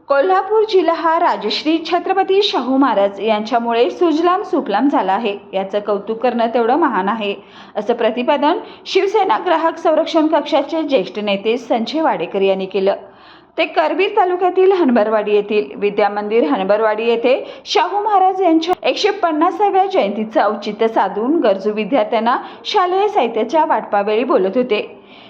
कोल्हापूर जिल्हा हा राजश्री छत्रपती शाहू महाराज यांच्यामुळे सुजलाम सुफलाम झाला आहे। याचं कौतुक करणं तेवढं महान आहे, असं प्रतिपादन शिवसेना ग्राहक संरक्षण कक्षाचे ज्येष्ठ नेते संजय वाडेकर यांनी केलं। ते करवीर तालुक्यातील हनबरवाडी येथील विद्या मंदिर हनबरवाडी येथे शाहू महाराज यांच्या 150व्या जयंतीचं औचित्य साधून गरजू विद्यार्थ्यांना शालेय साहित्याच्या वाटपावेळी बोलत होते।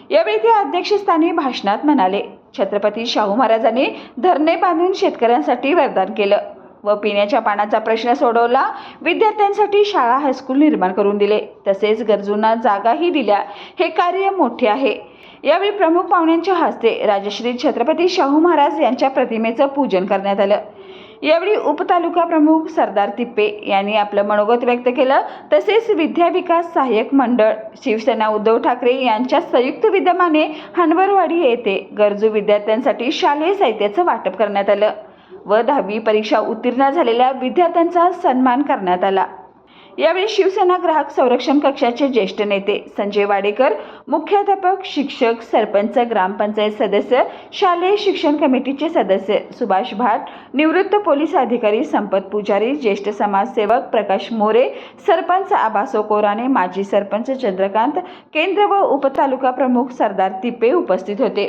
यावेळी ते अध्यक्षस्थानी भाषणात म्हणाले, छत्रपती शाहू महाराजांनी धरणे बांधून शेतकऱ्यांसाठी वरदान केलं व पिण्याच्या पाण्याचा प्रश्न सोडवला। विद्यार्थ्यांसाठी शाळा हायस्कूल निर्माण करून दिले, तसेच गरजूंना जागाही दिल्या। हे कार्य मोठे आहे। यावेळी प्रमुख पाहुण्यांच्या हस्ते राजश्री छत्रपती शाहू महाराज यांच्या प्रतिमेचं पूजन करण्यात आलं। यावेळी उपतालुका प्रमुख सरदार तिप्पे यांनी आपलं मनोगत व्यक्त केलं। तसेच विद्या विकास सहाय्यक मंडळ शिवसेना उद्धव ठाकरे यांच्या संयुक्त विद्यमाने हनबरवाडी येथे गरजू विद्यार्थ्यांसाठी शालेय साहित्याचं वाटप करण्यात आलं व 10वी परीक्षा उत्तीर्ण झालेल्या विद्यार्थ्यांचा सन्मान करण्यात आला। यावेळी शिवसेना ग्राहक संरक्षण कक्षाचे ज्येष्ठ नेते संजय वाडेकर, मुख्याध्यापक, शिक्षक, सरपंच, ग्रामपंचायत सदस्य, शालेय शिक्षण कमिटीचे सदस्य सुभाष भाट, निवृत्त पोलीस अधिकारी संपत पुजारी, ज्येष्ठ समाजसेवक प्रकाश मोरे, सरपंच आबासो कोराणे, माजी सरपंच चंद्रकांत केंद्र व उपतालुका प्रमुख सरदार तिप्पे उपस्थित होते।